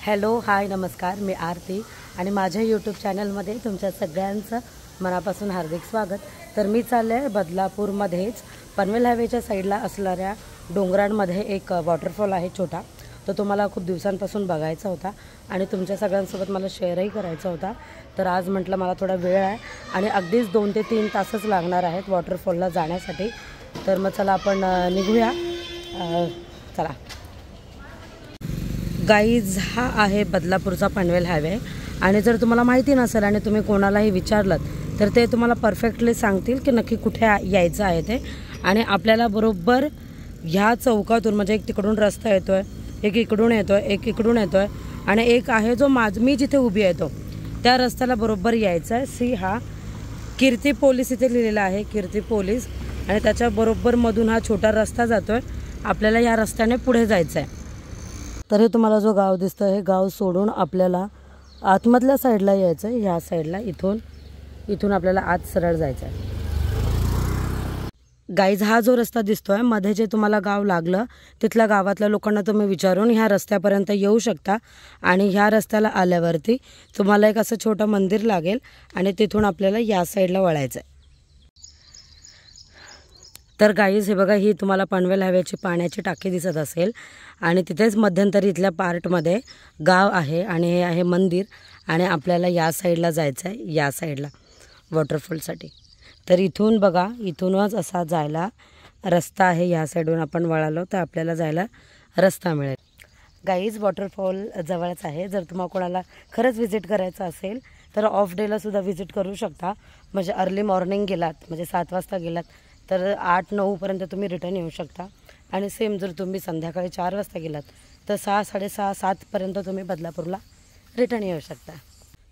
Hello hi नमस्कार, मी आरती आणि माझ्या यूट्यूब चॅनलमध्ये तुमच्या सगळ्यांचं मनापासून हार्दिक स्वागत। तर मी चालले आहे बदलापूरमध्येच पनवेल हायवेच्या साईडला असणाऱ्या डोंगरांमध्ये एक वॉटरफॉल आहे छोटा, तो तुम्हाला खूप दिवसांपासून बघायचा होता आणि तुमच्या सगळ्यांसोबत मला शेअरही करायचा होता। तर आज म्हटलं मला थोडा वेळ आहे आणि अगदीच 2 ते 3 तासच लागणार आहेत वॉटरफॉलला जाण्यासाठी। तर मग चला आपण निघूया। चला गाईज, हा आहे बदलापूरचा पनवेल हायवे आणि जर तुम्हाला माहिती नसेल आणि तुम्ही कोणालाही विचारलं तर ते तुम्हाला परफेक्टली सांगतील की नक्की कुठे यायचं आहे ते। आणि आपल्याला बरोबर ह्या चौकातून म्हणजे एक तिकडून रस्ता येतोय, एक इकडून येतोय, एक इकडून येतोय आणि एक आहे जो मी जिथे उभी आहे तो त्या रस्त्याला बरोबर यायचं आहे। सी हा कीर्ती पोलीस इथे लिहिलेला आहे, कीर्ती पोलीस, आणि त्याच्या बरोबर मधून हा छोटा रस्ता जातोय। आपल्याला या रस्त्याने पुढे जायचं आहे। तर हे तुम्हाला जो गाव दिसतं हे गाव सोडून आपल्याला आतमधल्या साईडला यायचं आहे। ह्या साईडला इथून आपल्याला आत सरळ जायचं आहे। गाईज, हा जो रस्ता दिसतोय मध्ये जे तुम्हाला गाव लागलं तिथल्या गावातल्या लोकांना तुम्ही विचारून ह्या रस्त्यापर्यंत येऊ शकता आणि ह्या रस्त्याला आल्यावरती तुम्हाला एक असं छोटं मंदिर लागेल आणि तिथून आपल्याला या साईडला वळायचं आहे। तर गाईज, हे बघा, ही तुम्हाला पनवेल हायवेची पाण्याची टाकी दिसत असेल आणि तिथेच मध्यंतरी इथल्या पार्टमध्ये गाव आहे आणि हे आहे मंदिर आणि आपल्याला या साईडला जायचं आहे, या साईडला वॉटरफॉलसाठी। तर इथून बघा, इथूनच असा जायला रस्ता आहे। या साईडून आपण वळालो तर आपल्याला जायला रस्ता मिळेल। गाईज, वॉटरफॉल जवळच आहे। जर तुम्हाला कोणाला खरंच व्हिजिट करायचं असेल तर ऑफ डेला सुद्धा व्हिजिट करू शकता। म्हणजे अर्ली मॉर्निंग गेलात म्हणजे 7 वाजता गेलात तर 8-9 पर्यंत तुम्ही रिटर्न येऊ शकता आणि सेम जर तुम्ही संध्याकाळी 4 वाजता गेलात तर 6-6:30-7 पर्यंत तुम्ही बदलापूरला रिटर्न येऊ शकता।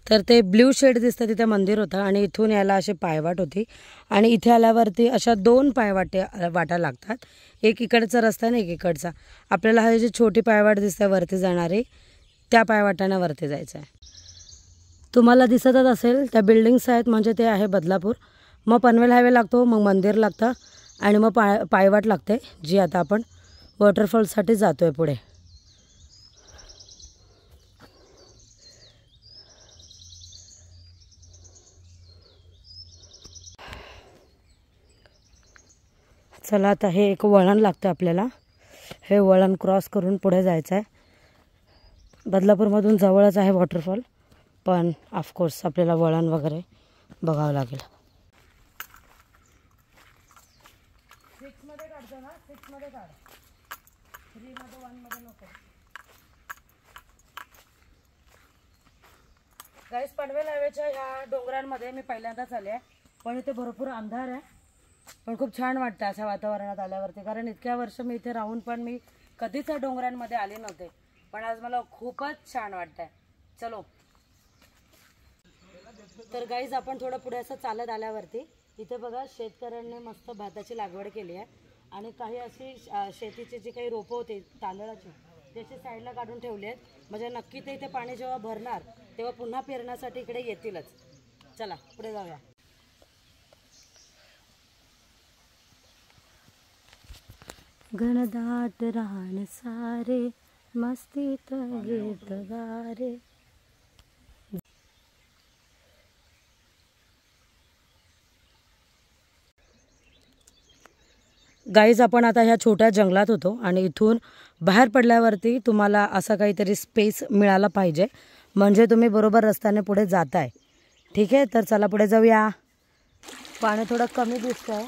तर ते ब्ल्यू शेड दिसतं तिथे मंदिर होतं आणि इथून यायला अशी पायवाट होती आणि इथे आल्यावरती अशा 2 वाटा लागतात, एक इकडचा रस्ता आणि एक इकडचा। आपल्याला हा जी छोटी पायवाट दिसते वरती जाणारी त्या पायवाटाने वरती जायचं आहे। तुम्हाला दिसतच असेल त्या बिल्डिंग्स आहेत म्हणजे ते आहे बदलापूर। मग पनवेल हायवे लागतो, मग मंदिर लागतं आणि मग पायवाट लागते जी आता आपण वॉटरफॉलसाठी जातोय पुढे। चला आता हे एक वळण लागतं आपल्याला, हे वळण क्रॉस करून पुढे जायचं आहे। बदलापूरमधून जवळच आहे वॉटरफॉल, पण ऑफकोर्स आपल्याला वळण वगैरे बघावं लागेल। 6 मध्ये काढतो ना, 6 मध्ये काढ, 3 मध्ये 1 मध्ये नको। गाईस, पनवेल हायवेच्या ह्या डोंगरांमध्ये मी पहिल्यांदाच आले आहे, पण इथे भरपूर अंधार आहे, पण खूप छान वाटतं अशा वातावरणात आल्यावरती। कारण इतक्या वर्ष मी इथे राहून पण मी कधीच या डोंगरांमध्ये आले नव्हते, पण आज मला खूपच छान वाटतंय। चलो, तर गाईज आपण थोडं पुढे असं चालत आल्यावरती इथे बघा शेतकऱ्यांनी मस्त भाताची लागवड केली आहे आणि काही अशी शेतीची जी काही रोपं होती तांदळाची त्याची साईडला काढून ठेवली आहेत, म्हणजे नक्की ते इथे पाणी जेव्हा भरणार तेव्हा पुन्हा पेरण्यासाठी इकडे येतीलच। चला पुढे जाऊया। घनदाट रान सारे मस्तीत गीत गारे। गाईज, आपण आता ह्या छोट्या जंगलात होतो आणि इथून बाहेर पडल्यावरती तुम्हाला असा काहीतरी स्पेस मिळाला पाहिजे म्हणजे तुम्ही बरोबर रस्त्याने पुढे जाताय। ठीक आहे, तर चला पुढे जाऊया। पाणी थोडं कमी दिसतंय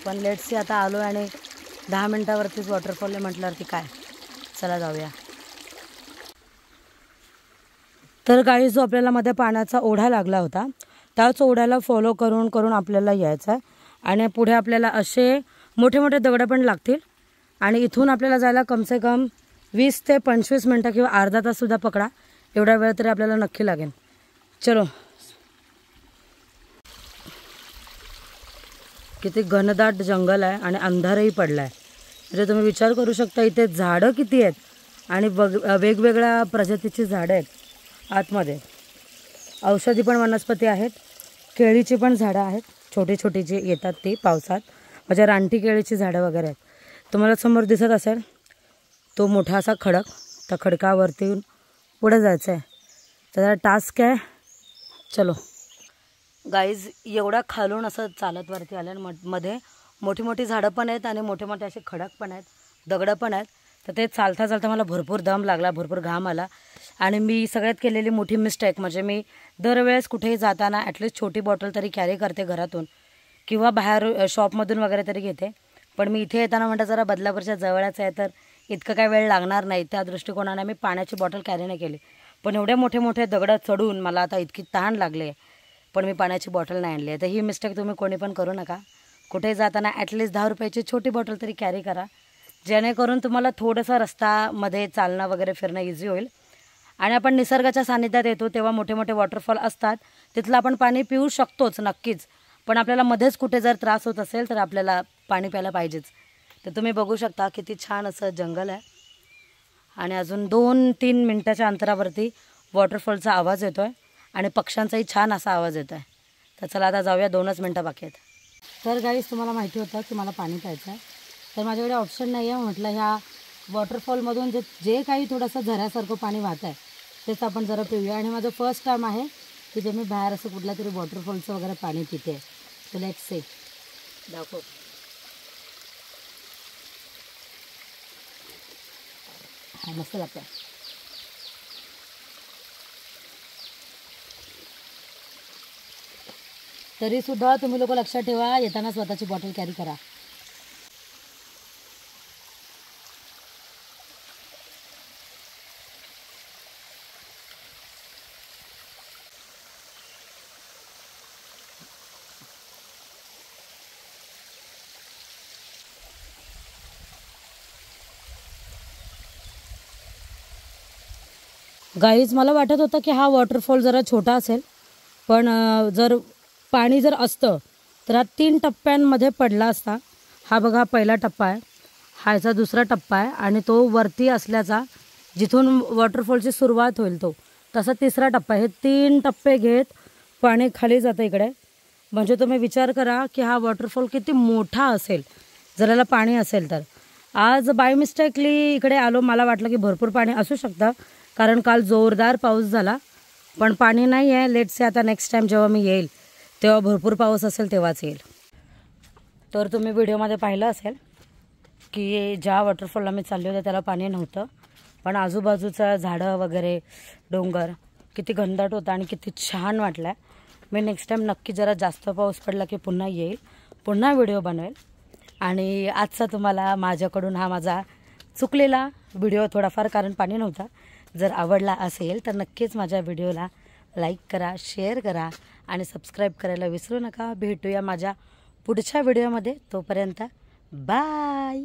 पण लेट्स सी, आता आलो आणि 10 मिनिटावरतीच वॉटरफॉल आहे म्हटल्यावरती काय, चला जाऊया। तर गाईज, जो आपल्याला मध्ये पाण्याचा ओढा लागला होता त्याच ओढ्याला फॉलो करून आपल्याला यायचं आहे आणि पुढे आपल्याला असे मोठे मोठे दगड पण लागतील आणि इथून आपल्याला जायला कमसे कम 20 ते 25 मिनटं किंवा अर्धा तास सुद्धा पकडा, एवढा वेळ तरी आपल्याला नक्की लागेल। चलो, किती घनदाट जंगल आहे आणि अंधारही पडला आहे, म्हणजे तुम्ही विचार करू शकता इथे झाडं किती आहेत आणि वेगवेगळ्या प्रजातीची झाडं आहेत आतमध्ये। औषधी पण वनस्पती आहेत, केळीची पण झाडं आहेत, छोटी छोटी जी येतात ती पावसात, म्हणजे रानटी केळीची झाडं वगैरे आहेत। तुम्हाला समोर दिसत असेल तो मोठा असा खडक, त्या खडकावरती पुढे जायचं आहे. त्याचा टास्क आहे. चलो गाईज, एवढा खालून असं चालत वरती आलं आणि मध्ये मोठी मोठी झाडं पण आहेत आणि मोठे मोठे असे खडक पण आहेत, दगडं पण आहेत. तर ते चालता चालता मला भरपूर दम लागला, भरपूर घाम आला. आणि मी सगळ्यात केलेली मोठी मिस्टेक म्हणजे मी दरवेळेस कुठेही जाताना ॲटलिस्ट छोटी बॉटल तरी कॅरी करते घरातून किंवा बाहेर शॉपमधून वगैरे तरी घेते. पण मी इथे येताना म्हणतं जरा बदलापूरच्या जवळच आहे तर इतकं काय वेळ लागणार नाही, त्या दृष्टिकोनाने मी पाण्याची बॉटल कॅरी नाही केली. पण एवढे मोठे मोठे दगडं चढून मला आता इतकी तहान लागले, पण मी पाण्याची बॉटल नाही आणली आहे. तर ही मिस्टेक तुम्ही कोणी पण करू नका. कुठे जाताना ॲटलिस्ट 10 रुपयाची छोटी बॉटल तरी कॅरी करा, जेणेकरून तुम्हाला थोडंसं रस्त्यामध्ये चालणं वगैरे फिरणं इझी होईल. आणि आपण निसर्गाच्या सानिध्यात येतो तेव्हा मोठे मोठे वॉटरफॉल असतात, तिथलं आपण पाणी पिऊ शकतोच नक्कीच. पण आपल्याला मध्येच कुठे जर त्रास होत असेल तर आपल्याला पाणी प्यायला पाहिजेच. तर तुम्ही बघू शकता किती छान असं जंगल आहे आणि अजून 2-3 मिनटाच्या अंतरावरती वॉटरफॉलचा आवाज येतो आहे आणि पक्ष्यांचाही छान असा आवाज येतो आहे. तर चला आता जाऊया, 2च मिनटं बाकी आहेत. तर गाईस, तुम्हाला माहिती होतं की मला पाणी प्यायचं आहे, तर माझ्याकडे ऑप्शन नाही आहे. म्हटलं ह्या वॉटरफॉलमधून जे काही थोडंसं झऱ्यासारखं पाणी वाहत आहे तेच आपण जरा पिऊया. आणि माझं फर्स्ट टाईम आहे की जे मी बाहेर असं कुठल्या तरी वॉटरफॉलचं वगैरे पाणी पिते. तर लेट्स से, दाखव. हा मस्त लागतं. तरीसुद्धा तुम्ही लोक लक्षात ठेवा, येताना स्वतःची बॉटल कॅरी करा. गाईज, मला वाटत होतं की हा वॉटरफॉल जरा छोटा असेल, पण जर पाणी जर असतं तर हा 3 टप्प्यांमध्ये पडला असता. हा बघा पहिला टप्पा आहे, हा याचा दुसरा टप्पा आहे आणि तो वरती असल्याचा जिथून वॉटरफॉलची सुरुवात होईल तो तसा तिसरा टप्पा आहे. हे 3 टप्पे घेत पाणी खाली जातं इकडे. म्हणजे तुम्ही विचार करा की हा वॉटरफॉल किती मोठा असेल जर याला पाणी असेल तर. आज बाय मिस्टेकली इकडे आलो, मला वाटलं की भरपूर पाणी असू शकतं कारण काल जोरदार पाऊस झाला, पण पाणी नाही आहे. लेट्स से आता नेक्स्ट टाईम जेव्हा मी येईल तेव्हा भरपूर पाऊस असेल तेव्हाच येईल. तर तुम्ही व्हिडिओमध्ये पाहिलं असेल की ज्या वॉटरफॉलला मी चालले होते त्याला पाणी नव्हतं, पण आजूबाजूचं झाडं वगैरे डोंगर किती घनदाट होता आणि किती छान वाटलं. मी नेक्स्ट टाईम नक्की जरा जास्त पाऊस पडला की पुन्हा येईल, पुन्हा व्हिडिओ बनवेल. आणि आजचा तुम्हाला माझ्याकडून हा माझा चुकलेला व्हिडिओ थोडाफार कारण पाणी नव्हता जर आवडला असेल तर नक्कीच माझ्या व्हिडिओला लाईक करा, शेअर करा आणि सबस्क्राईब करायला विसरू नका. भेटूया माझ्या पुढच्या व्हिडिओमध्ये. तोपर्यंत बाय.